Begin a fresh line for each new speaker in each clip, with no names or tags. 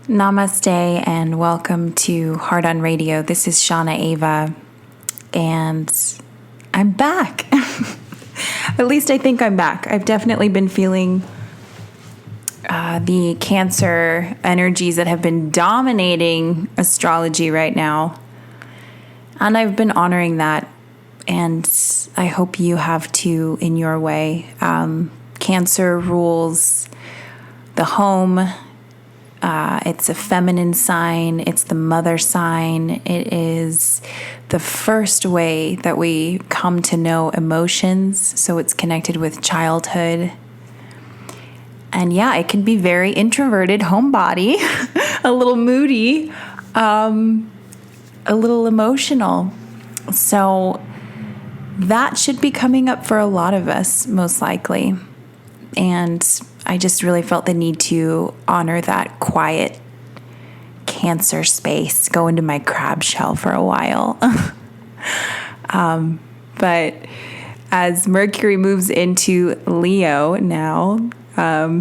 Namaste and welcome to Heart on Radio. This is Shauna Ava and I'm back. At least I think I'm back. I've definitely been feeling the Cancer energies that have been dominating astrology right now. And I've been honoring that. And I hope you have too in your way. Cancer rules the home. It's a feminine sign. It's the mother sign. It is the first way that we come to know emotions. So it's connected with childhood. And yeah, it can be very introverted, homebody, a little moody, a little emotional. So that should be coming up for a lot of us, most likely. And I just really felt the need to honor that quiet Cancer space, go into my crab shell for a while. But as Mercury moves into Leo now,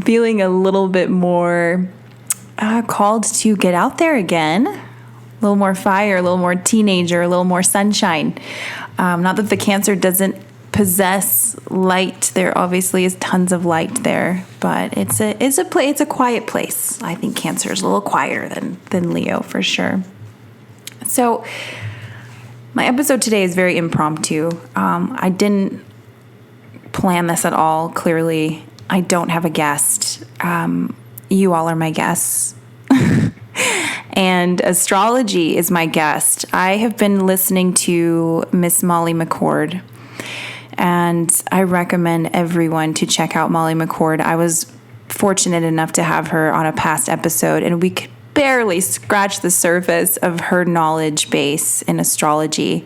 feeling a little bit more called to get out there again, a little more fire, a little more teenager, a little more sunshine. Not that the Cancer doesn't possess light. There obviously is tons of light there, but it's a quiet place. I think Cancer is a little quieter than Leo for sure. So my episode today is very impromptu. I didn't plan this at all. Clearly, I don't have a guest. You all are my guests. And astrology is my guest. I have been listening to Miss Molly McCord. And I recommend everyone to check out Molly McCord. I was fortunate enough to have her on a past episode, and we could barely scratch the surface of her knowledge base in astrology.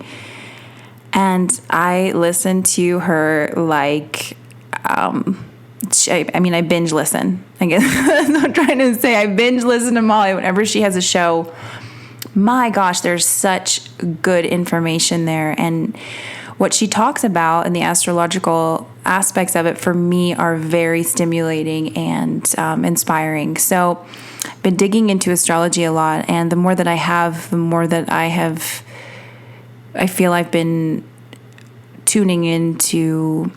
And I listened to her like, I binge listen. I guess I'm not trying to say I binge listen to Molly whenever she has a show. My gosh, there's such good information there. And what she talks about and the astrological aspects of it for me are very stimulating and inspiring. So I've been digging into astrology a lot, and the more that I have, the more that I feel I've been tuning into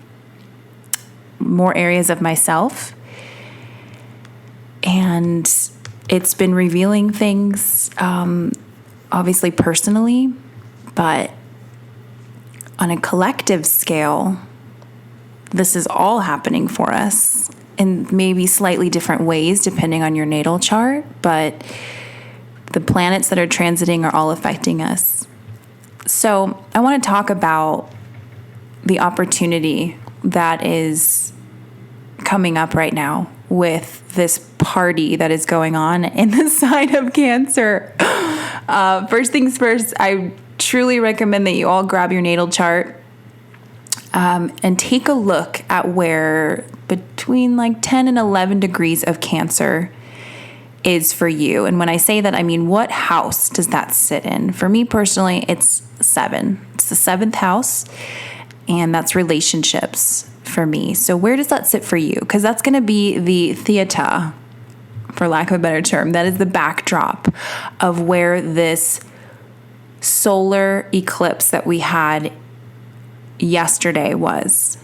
more areas of myself. And it's been revealing things, obviously personally, but on a collective scale, this is all happening for us in maybe slightly different ways depending on your natal chart, but the planets that are transiting are all affecting us. So I want to talk about the opportunity that is coming up right now with this party that is going on in the sign of Cancer. First things first, I truly recommend that you all grab your natal chart and take a look at where between like 10 and 11 degrees of Cancer is for you. And when I say that, I mean, what house does that sit in? For me personally, it's 7. It's the 7th house, and that's relationships for me. So where does that sit for you? Because that's going to be the theater, for lack of a better term. That is the backdrop of where this solar eclipse that we had yesterday was.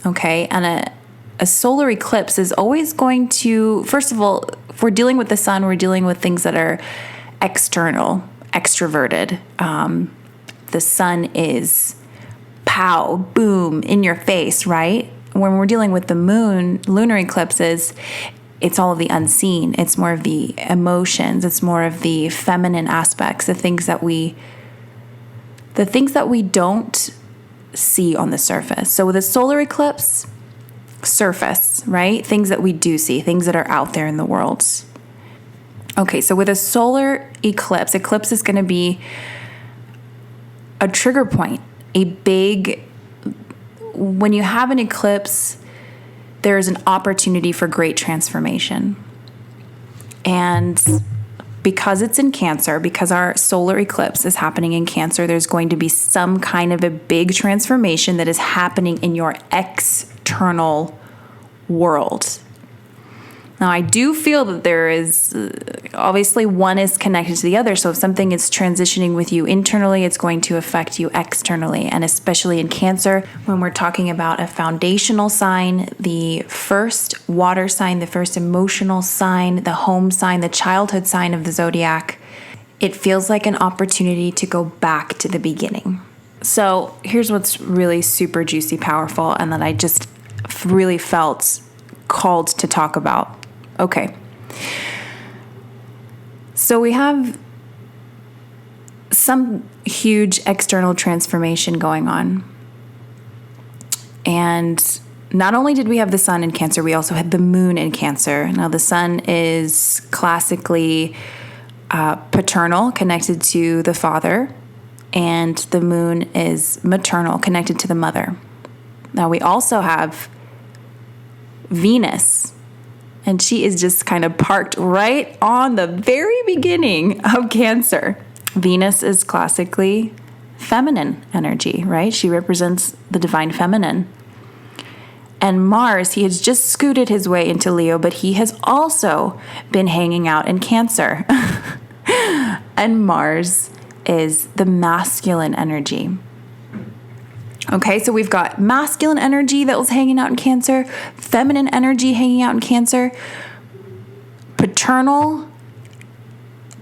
Okay. And a solar eclipse is always going to, first of all, if we're dealing with the sun, we're dealing with things that are external, extroverted. The sun is pow, boom, in your face, right? When we're dealing with the moon, lunar eclipses, it's all of the unseen. It's more of the emotions. It's more of the feminine aspects, the things that we don't see on the surface. So with a solar eclipse, surface, right? Things that we do see, things that are out there in the world. Okay, so with a solar eclipse is going to be a trigger point, when you have an eclipse, there is an opportunity for great transformation. And because it's in Cancer, because our solar eclipse is happening in Cancer, there's going to be some kind of a big transformation that is happening in your external world. Now, I do feel that there is, obviously one is connected to the other. So if something is transitioning with you internally, it's going to affect you externally. And especially in Cancer, when we're talking about a foundational sign, the first water sign, the first emotional sign, the home sign, the childhood sign of the zodiac, it feels like an opportunity to go back to the beginning. So here's what's really super juicy, powerful, and that I just really felt called to talk about. Okay. So we have some huge external transformation going on. And not only did we have the sun in Cancer, we also had the moon in Cancer. Now, the sun is classically paternal, connected to the father, and the moon is maternal, connected to the mother. Now, we also have Venus, and she is just kind of parked right on the very beginning of Cancer. Venus is classically feminine energy, right? She represents the divine feminine. And Mars, he has just scooted his way into Leo, but he has also been hanging out in Cancer. And Mars is the masculine energy. Okay, so we've got masculine energy that was hanging out in Cancer, feminine energy hanging out in Cancer, paternal,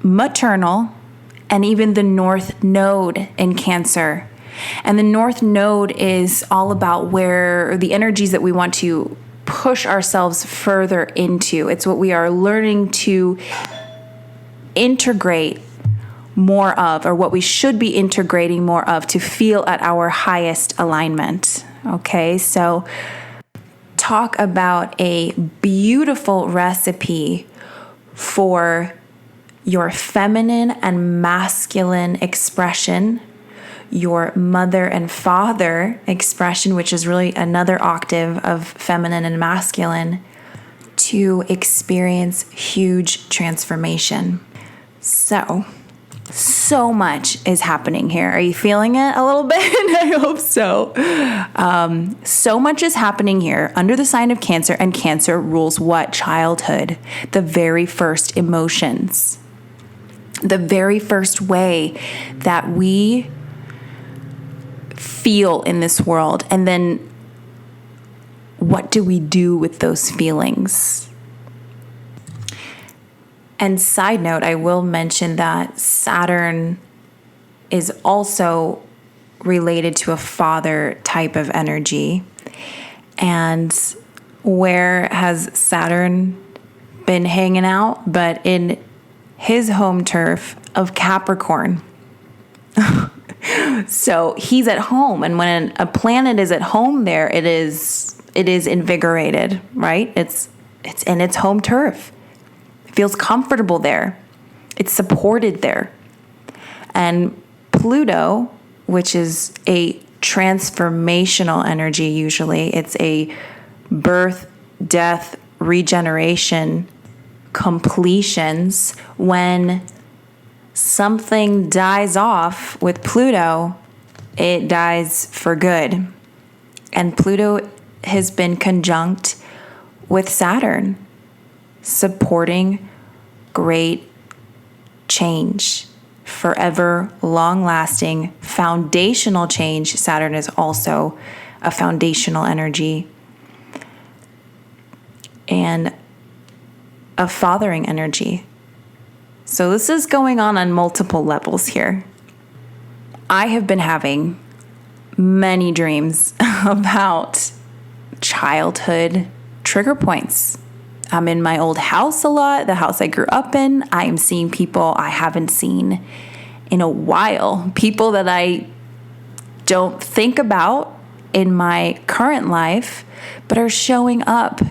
maternal, and even the North Node in Cancer. And the North Node is all about where the energies that we want to push ourselves further into. It's what we are learning to integrate more of, or what we should be integrating more of to feel at our highest alignment. Okay, so talk about a beautiful recipe for your feminine and masculine expression, your mother and father expression, which is really another octave of feminine and masculine, to experience huge transformation. So much is happening here. Are you feeling it a little bit? I hope so. So much is happening here under the sign of Cancer, and Cancer rules what? Childhood. The very first emotions. The very first way that we feel in this world. And then what do we do with those feelings? And side note, I will mention that Saturn is also related to a father type of energy. And where has Saturn been hanging out? But in his home turf of Capricorn. So he's at home. And when a planet is at home there, it is invigorated, right? It's in its home turf. Feels comfortable there. It's supported there. And Pluto, which is a transformational energy usually, it's a birth, death, regeneration, completions. When something dies off with Pluto, it dies for good. And Pluto has been conjunct with Saturn, supporting great change, forever, long-lasting, foundational change. Saturn is also a foundational energy and a fathering energy. So this is going on multiple levels here. I have been having many dreams about childhood trigger points. I'm in my old house a lot, the house I grew up in. I am seeing people I haven't seen in a while, people that I don't think about in my current life, but are showing up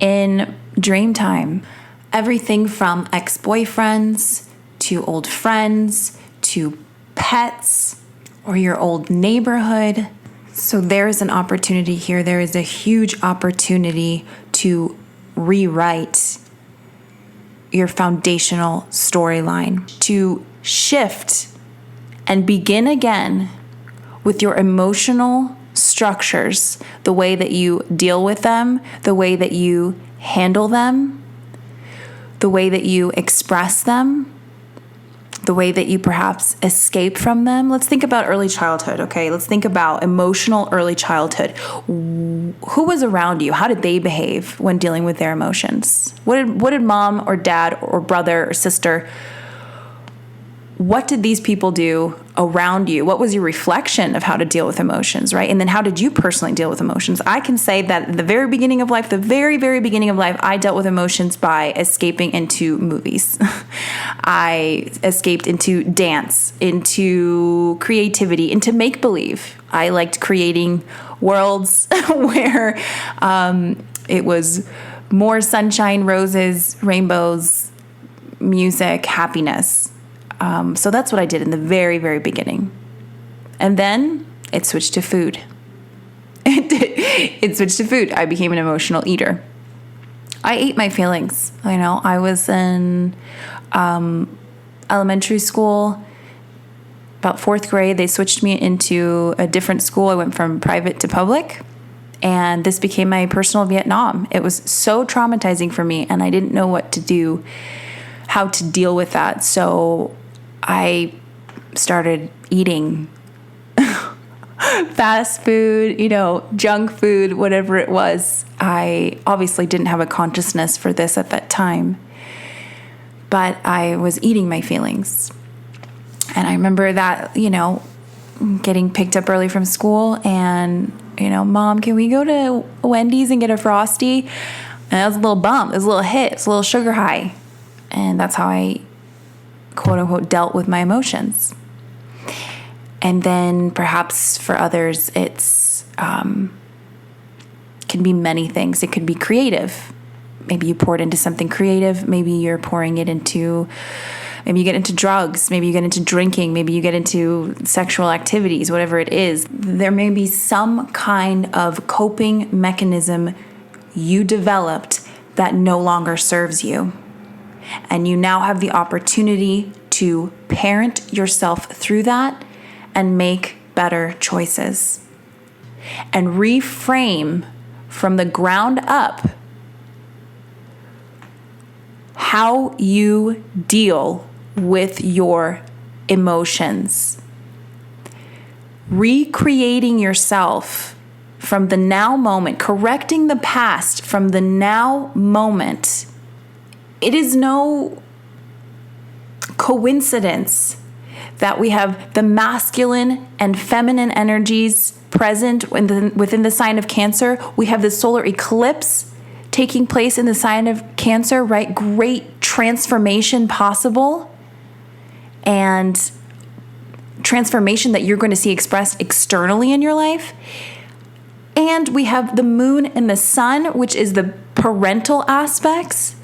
in dream time. Everything from ex-boyfriends to old friends to pets or your old neighborhood. So there is an opportunity here. There is a huge opportunity to rewrite your foundational storyline, to shift and begin again with your emotional structures, the way that you deal with them, the way that you handle them, the way that you express them, the way that you perhaps escape from them. Let's think about early childhood, okay? Let's think about emotional early childhood. Who was around you? How did they behave when dealing with their emotions? What did mom or dad or brother or sister, what did these people do around you? What was your reflection of how to deal with emotions, right? And then how did you personally deal with emotions? I can say that at the very beginning of life, I dealt with emotions by escaping into movies. I escaped into dance, into creativity, into make-believe. I liked creating worlds where it was more sunshine, roses, rainbows, music, happiness. So that's what I did in the very, very beginning. And then it switched to food. It switched to food. I became an emotional eater. I ate my feelings. I was in elementary school. About 4th grade, they switched me into a different school. I went from private to public. And this became my personal Vietnam. It was so traumatizing for me, and I didn't know what to do, how to deal with that. So I started eating fast food, junk food, whatever it was. I obviously didn't have a consciousness for this at that time, but I was eating my feelings. And I remember that, getting picked up early from school and, Mom, can we go to Wendy's and get a Frosty? And that was a little bump. It was a little hit. It was a little sugar high. And that's how I, quote unquote, dealt with my emotions. And then perhaps for others, it's can be many things. It could be creative. Maybe you pour it into something creative. Maybe you're pouring it into, maybe you get into drugs. Maybe you get into drinking. Maybe you get into sexual activities, whatever it is. There may be some kind of coping mechanism you developed that no longer serves you. And you now have the opportunity to parent yourself through that and make better choices. And reframe from the ground up how you deal with your emotions. Recreating yourself from the now moment, correcting the past from the now moment. It is no coincidence that we have the masculine and feminine energies present within the sign of Cancer. We have the solar eclipse taking place in the sign of Cancer, right? Great transformation possible, and transformation that you're going to see expressed externally in your life. And we have the moon and the sun, which is the parental aspects.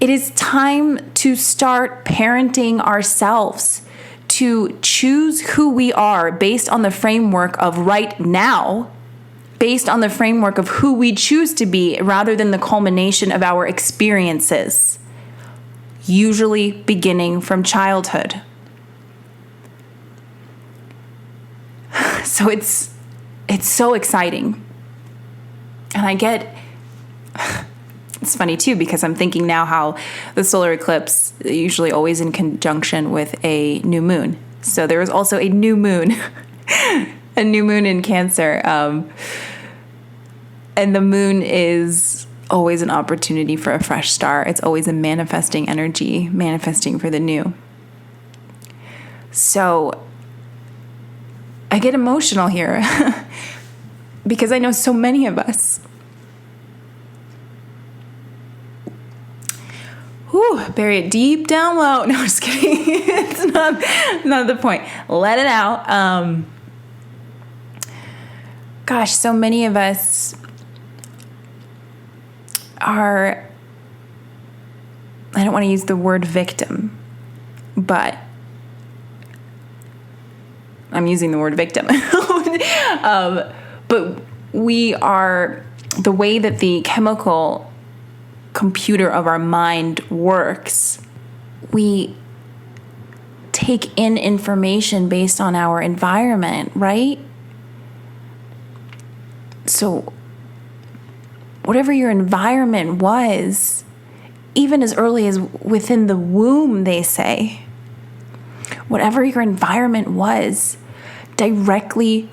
It is time to start parenting ourselves, to choose who we are based on the framework of right now, based on the framework of who we choose to be rather than the culmination of our experiences, usually beginning from childhood. So it's so exciting. And I get... It's funny too, because I'm thinking now how the solar eclipse is usually always in conjunction with a new moon. So there was also a new moon, a new moon in Cancer. And the moon is always an opportunity for a fresh start. It's always a manifesting energy, manifesting for the new. So I get emotional here because I know so many of us bury it deep down low. No, I'm just kidding. It's not the point. Let it out. Gosh, so many of us are, I don't want to use the word victim, but I'm using the word victim. But we are, the way that the chemical computer of our mind works, we take in information based on our environment, right? So whatever your environment was, even as early as within the womb, they say, whatever your environment was, directly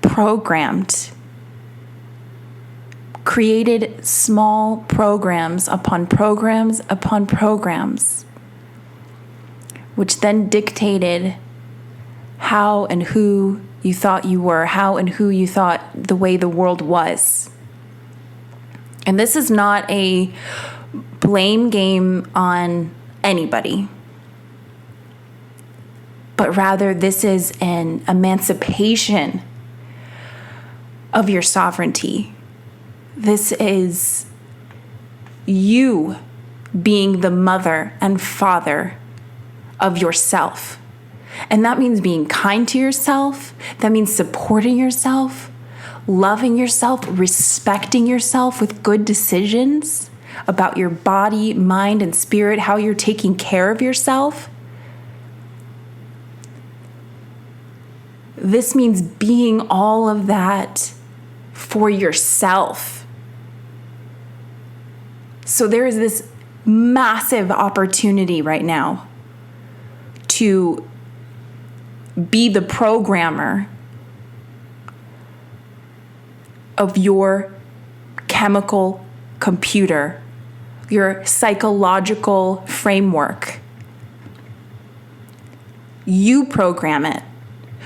programmed, created small programs upon programs upon programs, which then dictated how and who you thought you were, how and who you thought the way the world was. And this is not a blame game on anybody, but rather this is an emancipation of your sovereignty. This is you being the mother and father of yourself. And that means being kind to yourself. That means supporting yourself, loving yourself, respecting yourself with good decisions about your body, mind, and spirit, how you're taking care of yourself. This means being all of that for yourself. So there is this massive opportunity right now to be the programmer of your chemical computer, your psychological framework. You program it.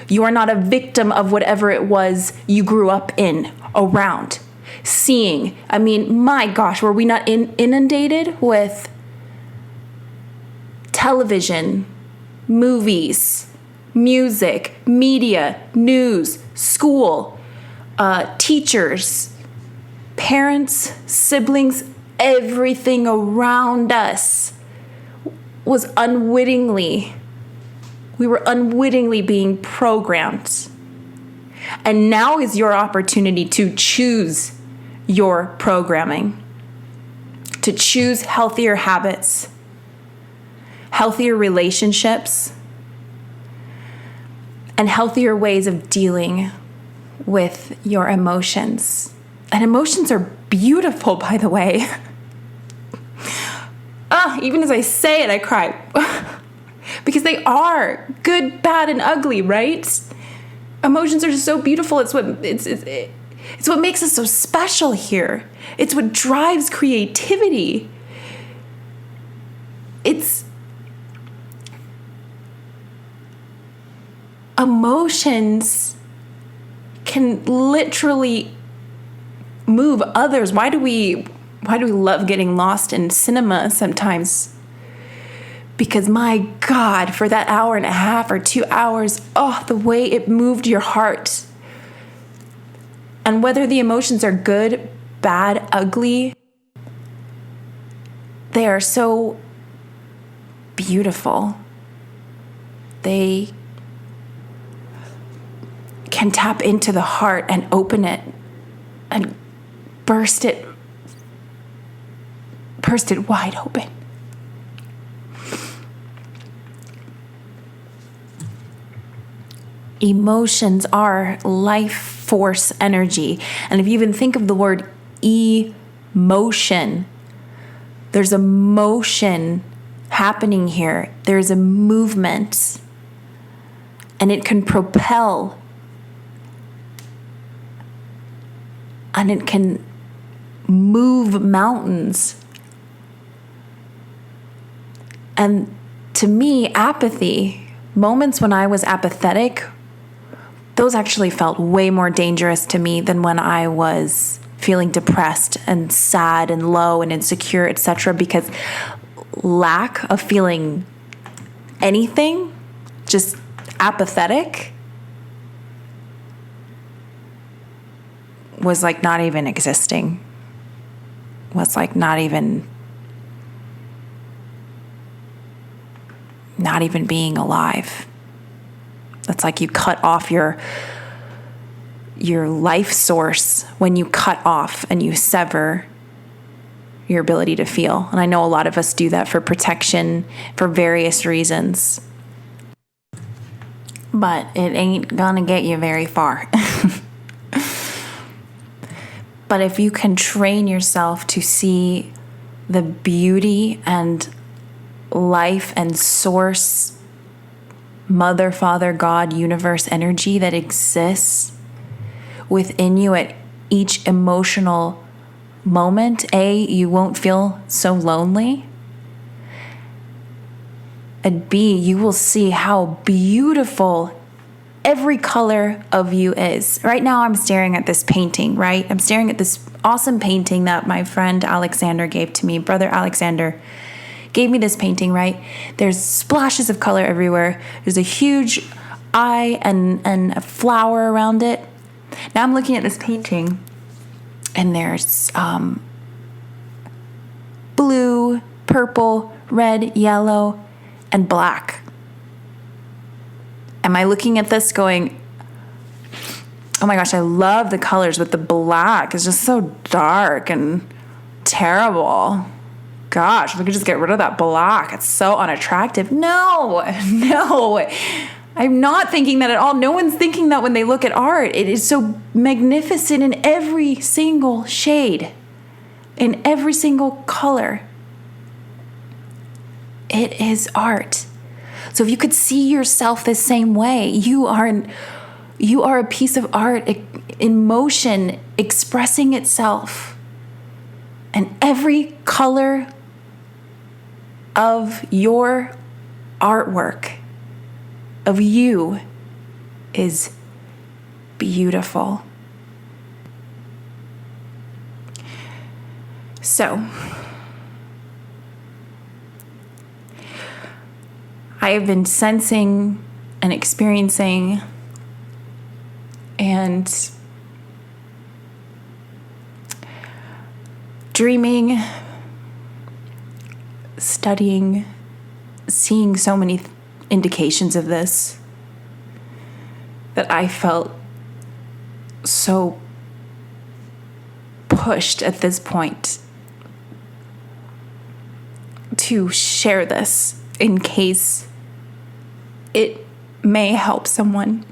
You are not a victim of whatever it was you grew up in, around, seeing. I mean, my gosh, were we not inundated with television, movies, music, media, news, school, teachers, parents, siblings, everything around us was we were unwittingly being programmed. And now is your opportunity to choose your programming, to choose healthier habits, healthier relationships, and healthier ways of dealing with your emotions. And emotions are beautiful, by the way. Even as I say it, I cry. Because they are good, bad, and ugly, right? Emotions are just so beautiful. It's what makes us so special here. It's what drives creativity. It's emotions can literally move others. Why do we love getting lost in cinema sometimes? Because my God, for that hour and a half or 2 hours, the way it moved your heart. And whether the emotions are good, bad, ugly, they are so beautiful. They can tap into the heart and open it and burst it wide open. Emotions are life force energy. And if you even think of the word emotion, there's a motion happening here. There's a movement. And it can propel. And it can move mountains. And to me, apathy, moments when I was apathetic, those actually felt way more dangerous to me than when I was feeling depressed and sad and low and insecure, etc. Because lack of feeling anything, just apathetic, was like not even existing. Was like not even being alive. That's like you cut off your life source when you cut off and you sever your ability to feel. And I know a lot of us do that for protection for various reasons. But it ain't gonna get you very far. But if you can train yourself to see the beauty and life and source, mother, father, God, universe energy that exists within you at each emotional moment, you won't feel so lonely. And B, you will see how beautiful every color of you is. Right now I'm staring at this painting, right? I'm staring at this awesome painting that my friend Alexander gave to me. Brother Alexander gave me this painting, right? There's splashes of color everywhere. There's a huge eye and a flower around it. Now I'm looking at this painting and there's blue, purple, red, yellow, and black. Am I looking at this going, oh my gosh, I love the colors, but the black is just so dark and terrible. Gosh, if we could just get rid of that black, it's so unattractive. No, I'm not thinking that at all. No one's thinking that when they look at art. It is so magnificent in every single shade, in every single color. It is art. So if you could see yourself the same way, you are a piece of art in motion, expressing itself. And every color of your artwork, of you, is beautiful. So, I have been sensing and experiencing and dreaming, studying, seeing so many indications of this that I felt so pushed at this point to share this in case it may help someone.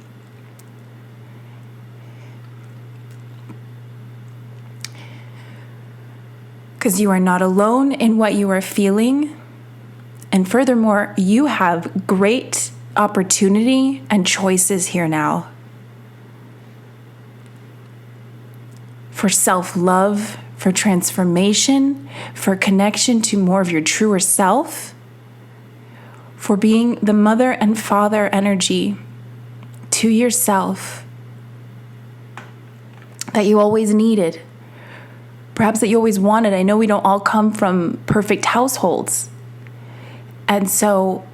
Because you are not alone in what you are feeling. And furthermore, you have great opportunity and choices here now for self-love, for transformation, for connection to more of your truer self, for being the mother and father energy to yourself that you always needed, perhaps that you always wanted. I know we don't all come from perfect households. And so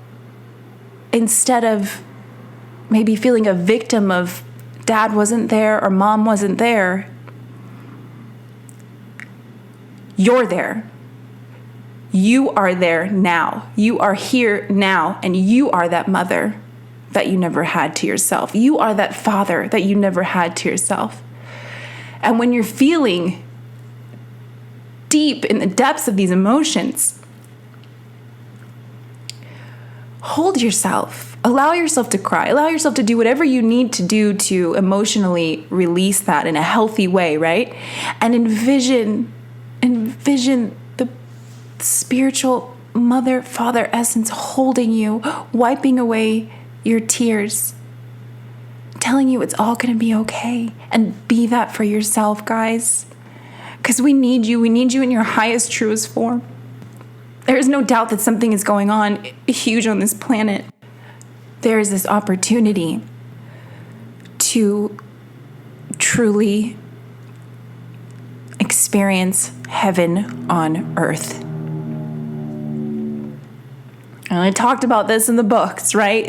instead of maybe feeling a victim of dad wasn't there or mom wasn't there, you're there. You are there now. You are here now, and you are that mother that you never had to yourself. You are that father that you never had to yourself. And when you're feeling deep in the depths of these emotions, hold yourself. Allow yourself to cry. Allow yourself to do whatever you need to do to emotionally release that in a healthy way, right? And envision the spiritual mother, father essence holding you, wiping away your tears, telling you it's all going to be okay. And be that for yourself, guys. Because we need you. We need you in your highest, truest form. There is no doubt that something is going on huge on this planet. There is this opportunity to truly experience heaven on earth. And I talked about this in the books, right?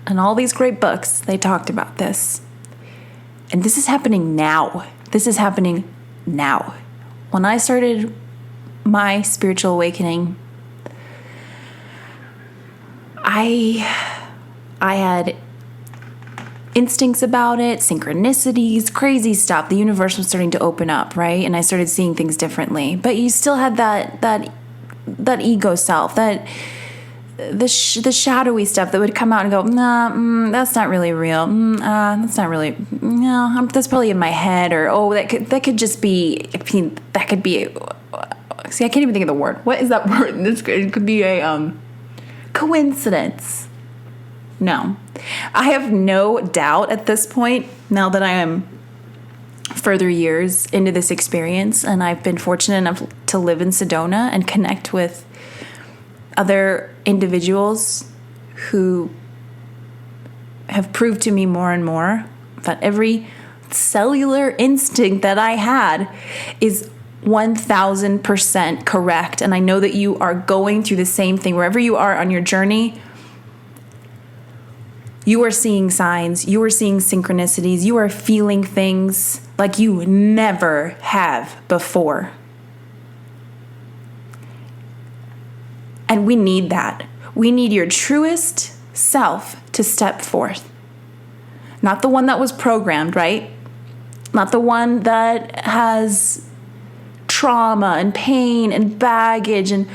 And all these great books, they talked about this. And this is happening now. This is happening now. When I started my spiritual awakening, I had instincts about it, synchronicities, crazy stuff. The universe was starting to open up, right? And I started seeing things differently. But you still had that ego self, that the shadowy stuff that would come out and go, nah, that's not really real. That's not really, no, that's probably in my head, or, oh, that could just be, that could be, see, I can't even think of the word. What is that word? It could be a coincidence. No. I have no doubt at this point, now that I am further years into this experience, and I've been fortunate enough to live in Sedona and connect with other individuals who have proved to me more and more that every cellular instinct that I had is 1000% correct. And I know that you are going through the same thing wherever you are on your journey. You are seeing signs, you are seeing synchronicities, you are feeling things like you never have before. And we need that. We need your truest self to step forth. Not the one that was programmed, right? Not the one that has trauma and pain and baggage and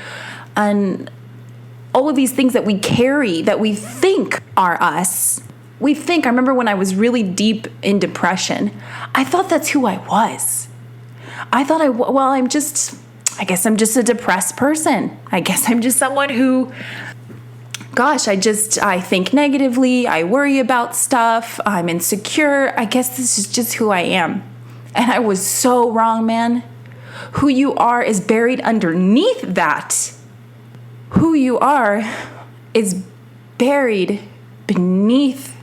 all of these things that we carry that we think are us. I remember when I was really deep in depression, I thought that's who I was. I thought I guess I'm just a depressed person. I guess I'm just someone who, I think negatively. I worry about stuff. I'm insecure. I guess this is just who I am. And I was so wrong, man. Who you are is buried underneath that. Who you are is buried beneath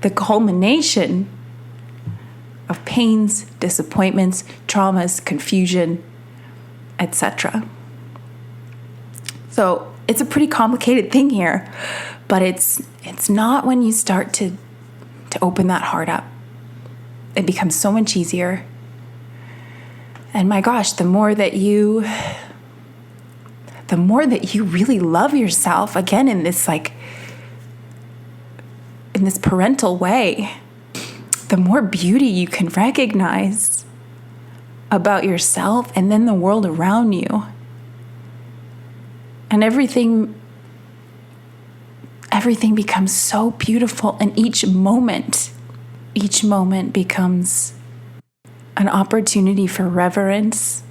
the culmination of pains, disappointments, traumas, confusion, etc. So it's a pretty complicated thing here, but it's not when you start to open that heart up. It becomes so much easier. And my gosh, the more that you really love yourself, again, in this parental way, the more beauty you can recognize about yourself and then the world around you. And everything becomes so beautiful, and each moment becomes an opportunity for reverence.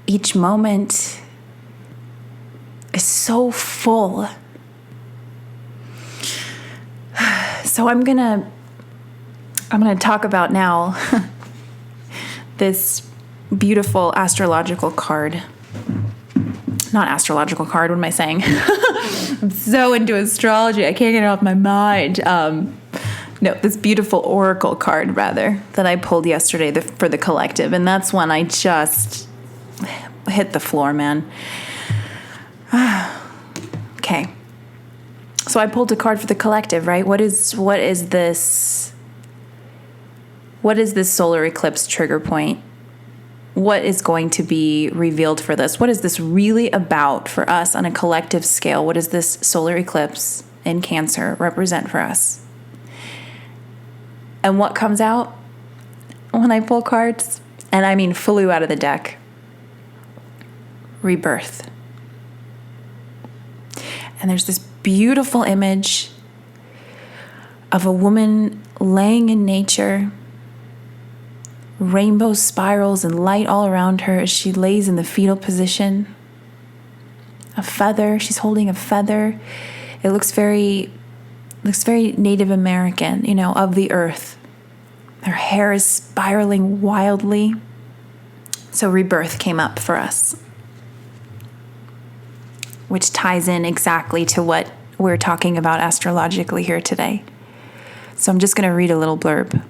Each moment is so full. So I'm gonna talk about now this beautiful astrological card. Not astrological card, what am I saying? I'm so into astrology, I can't get it off my mind. No, this beautiful oracle card, rather, that I pulled yesterday for the collective. And that's when I just hit the floor, man. Okay. So I pulled a card for the collective, right? What is this solar eclipse trigger point? What is going to be revealed for this? What is this really about for us on a collective scale? What does this solar eclipse in Cancer represent for us? And what comes out when I pull cards? And I mean flew out of the deck. Rebirth. And there's this beautiful image of a woman laying in nature, rainbow spirals and light all around her as she lays in the fetal position. A feather, she's holding a feather. It looks very Native American, of the earth. Her hair is spiraling wildly. So rebirth came up for us, which ties in exactly to what we're talking about astrologically here today. So I'm just going to read a little blurb.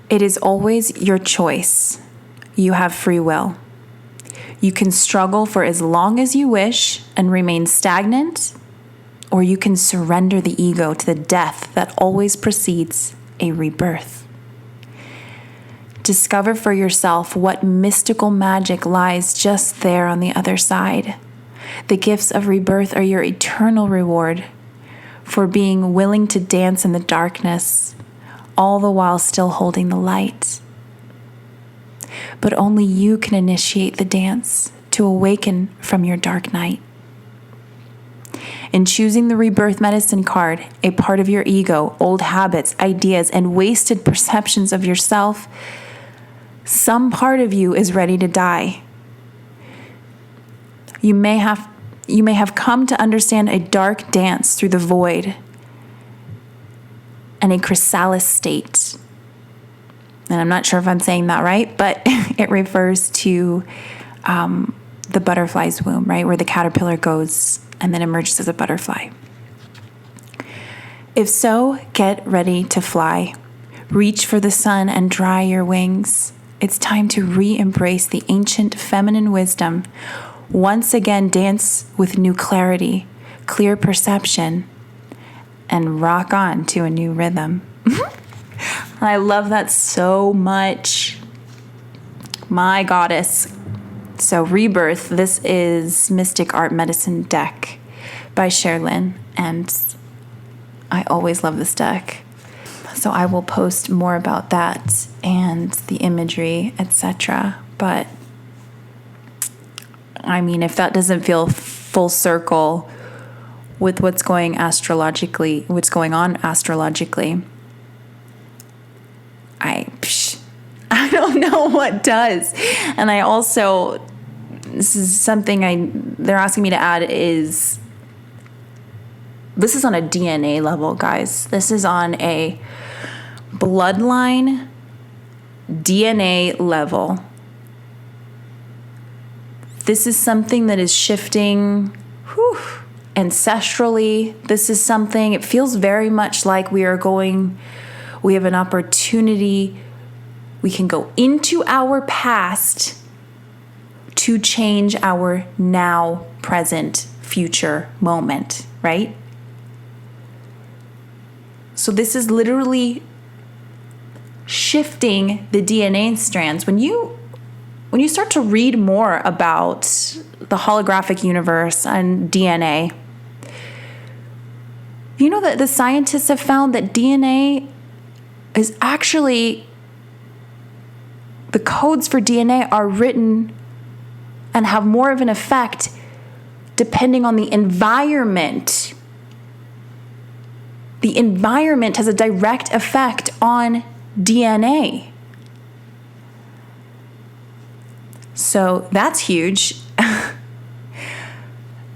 It is always your choice. You have free will. You can struggle for as long as you wish and remain stagnant, or you can surrender the ego to the death that always precedes a rebirth. Discover for yourself what mystical magic lies just there on the other side. The gifts of rebirth are your eternal reward for being willing to dance in the darkness, all the while still holding the light. but only you can initiate the dance to awaken from your dark night. In choosing the Rebirth medicine card, a part of your ego, old habits, ideas, and wasted perceptions of yourself, some part of you is ready to die. You may have come to understand a dark dance through the void and a chrysalis state. And I'm not sure if I'm saying that right, but it refers to the butterfly's womb, right? Where the caterpillar goes and then emerges as a butterfly. If so, get ready to fly. Reach for the sun and dry your wings. It's time to re-embrace the ancient feminine wisdom. Once again, dance with new clarity, clear perception, and rock on to a new rhythm. I love that so much. My goddess. So Rebirth, this is Mystic Art Medicine deck by Sherilyn, and I always love this deck. So I will post more about that and the imagery, etc. But I mean, if that doesn't feel full circle with what's going on astrologically, I don't know what does. And I also, this is something they're asking me to add is, this is on a DNA level, guys. This is on a bloodline DNA level. This is something that is shifting ancestrally. This is something, it feels very much like we have an opportunity. We can go into our past to change our now, present, future moment, right? So this is literally shifting the DNA strands. When you start to read more about the holographic universe and DNA, you know that the scientists have found that DNA is actually, the codes for DNA are written and have more of an effect depending on the environment. The environment has a direct effect on DNA. So that's huge.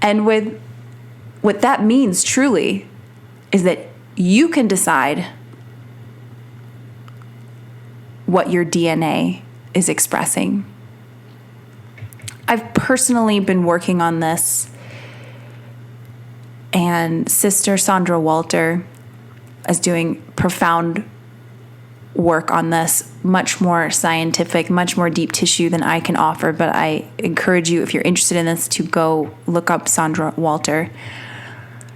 And what that means truly is that you can decide what your DNA is expressing. I've personally been working on this, and Sister Sandra Walter is doing profound work on this, much more scientific, much more deep tissue than I can offer. But I encourage you, if you're interested in this, to go look up Sandra Walter,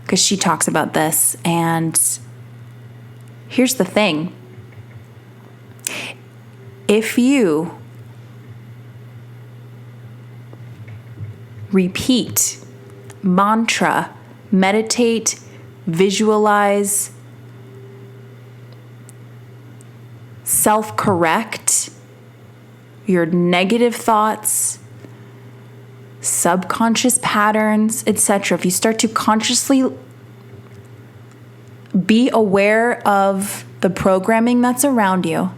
because she talks about this. And here's the thing. If you repeat, mantra, meditate, visualize, self-correct your negative thoughts, subconscious patterns, etc. If you start to consciously be aware of the programming that's around you,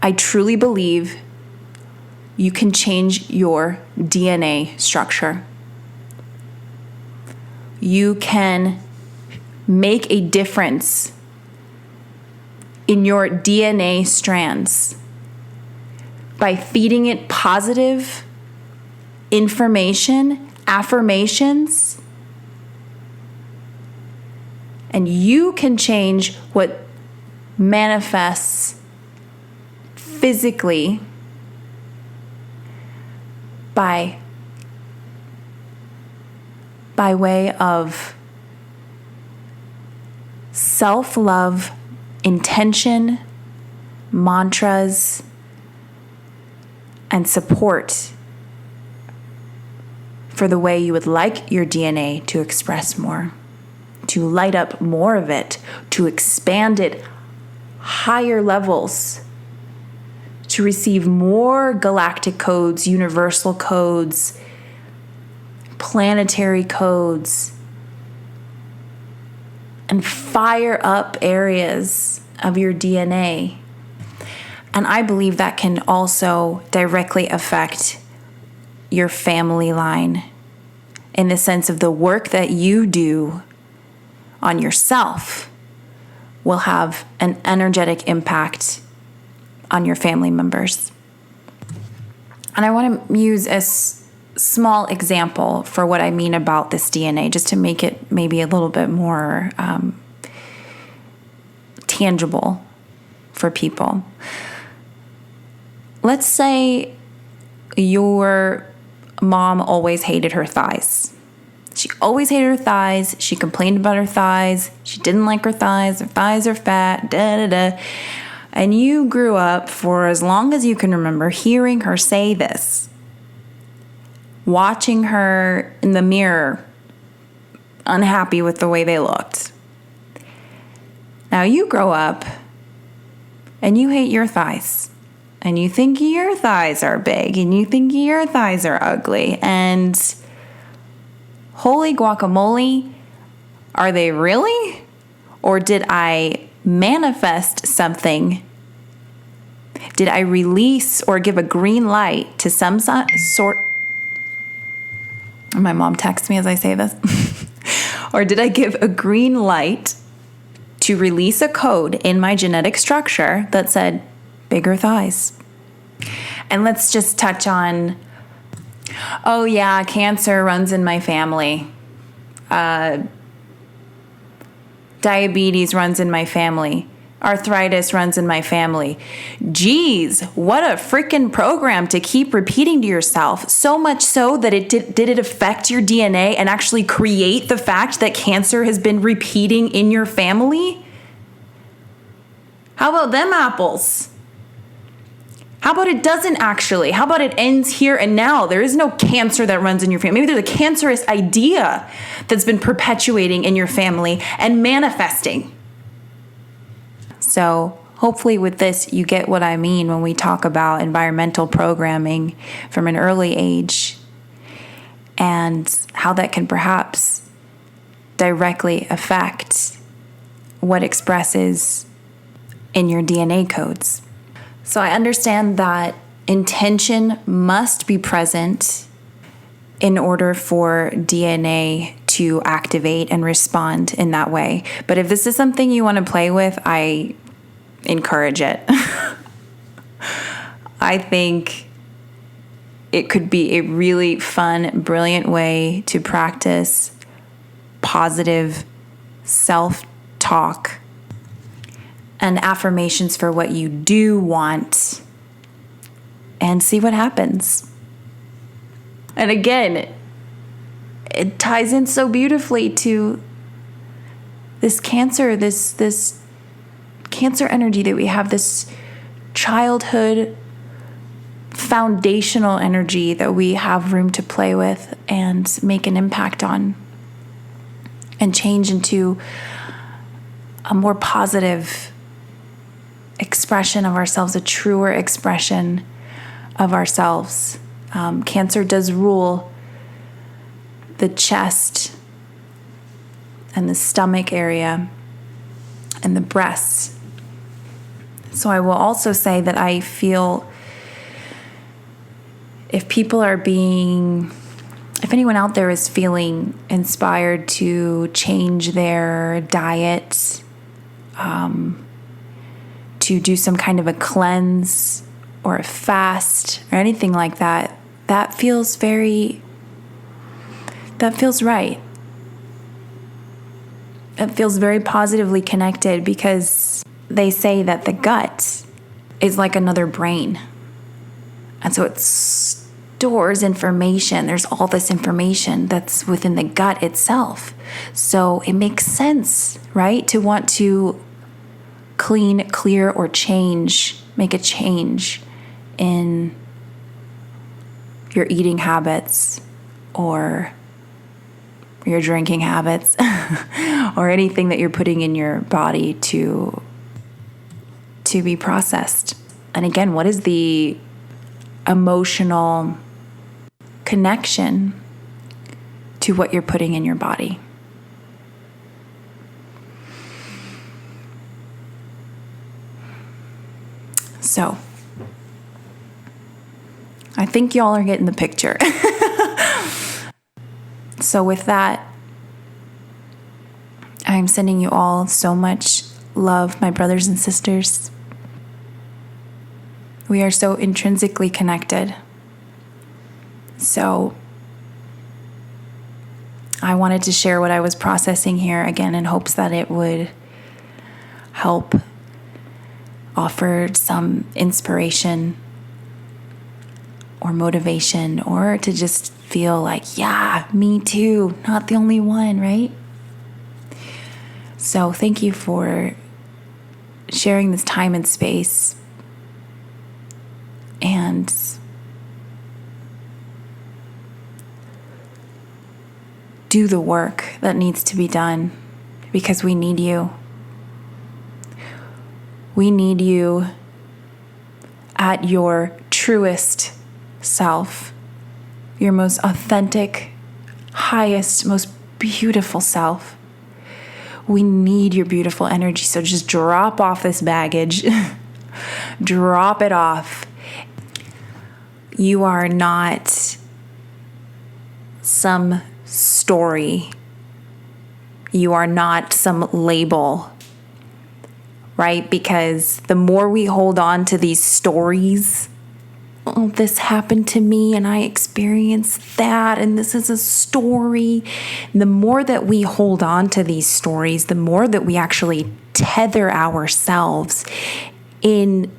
I truly believe you can change your DNA structure. You can make a difference in your DNA strands by feeding it positive information, affirmations, and you can change what manifests physically by way of self-love, intention, mantras, and support for the way you would like your DNA to express more, to light up more of it, to expand it higher levels, to receive more galactic codes, universal codes, planetary codes, and fire up areas of your DNA. And I believe that can also directly affect your family line in the sense of the work that you do on yourself will have an energetic impact on your family members. And I want to use a small example for what I mean about this DNA, just to make it maybe a little bit more tangible for people. Let's say your mom always hated her thighs. She always hated her thighs. She complained about her thighs. She didn't like her thighs. Her thighs are fat, da da da. And you grew up, for as long as you can remember, hearing her say this, watching her in the mirror, unhappy with the way they looked. Now you grow up and you hate your thighs. And you think your thighs are big, and you think your thighs are ugly. And holy guacamole, are they really? Or did I manifest something? Did I release or give a green light to some sort? My mom texts me as I say this. Or did I give a green light to release a code in my genetic structure that said bigger thighs? And let's just touch on, oh yeah, cancer runs in my family. Diabetes runs in my family. Arthritis runs in my family. Geez, what a freaking program to keep repeating to yourself. So much so that did it affect your DNA and actually create the fact that cancer has been repeating in your family? How about them apples? How about it doesn't actually? How about it ends here and now? There is no cancer that runs in your family. Maybe there's a cancerous idea that's been perpetuating in your family and manifesting. So hopefully with this, you get what I mean when we talk about environmental programming from an early age and how that can perhaps directly affect what expresses in your DNA codes. So I understand that intention must be present in order for DNA to activate and respond in that way. But if this is something you want to play with, I encourage it. I think it could be a really fun, brilliant way to practice positive self-talk and affirmations for what you do want, and see what happens. And again, it ties in so beautifully to this cancer, this cancer energy that we have, this childhood foundational energy that we have room to play with and make an impact on and change into a more positive expression of ourselves, a truer expression of ourselves. Cancer does rule the chest and the stomach area and the breasts. So I will also say that I feel if anyone out there is feeling inspired to change their diet, to do some kind of a cleanse or a fast or anything like that, that feels right. It feels very positively connected because they say that the gut is like another brain. And so it stores information. There's all this information that's within the gut itself. So it makes sense, right, to want to clean, clear, or make a change in your eating habits or your drinking habits or anything that you're putting in your body to be processed. And again, what is the emotional connection to what you're putting in your body? So, I think y'all are getting the picture. So with that, I'm sending you all so much love, my brothers and sisters. We are so intrinsically connected. So I wanted to share what I was processing here again in hopes that it would help offer some inspiration or motivation, or to just feel like, yeah, me too, not the only one, right? So thank you for sharing this time and space, and do the work that needs to be done, because we need you. We need you at your truest self, your most authentic, highest, most beautiful self. We need your beautiful energy. So just drop off this baggage, drop it off. You are not some story. You are not some label, right? Because the more we hold on to these stories, oh, this happened to me and I experienced that, and this is a story. The more that we hold on to these stories, the more that we actually tether ourselves in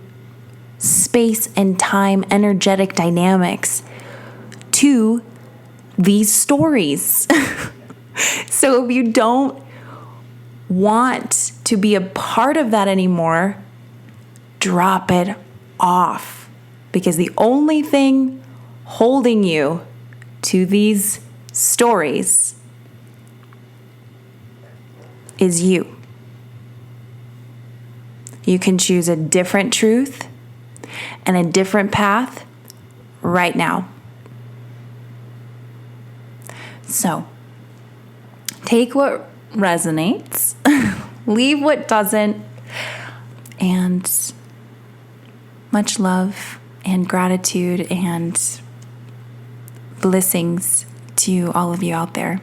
space and time, energetic dynamics to these stories. So if you don't want to be a part of that anymore, drop it off. Because the only thing holding you to these stories is you. You can choose a different truth and a different path right now. So, take what resonates, leave what doesn't, and much love and gratitude and blessings to all of you out there.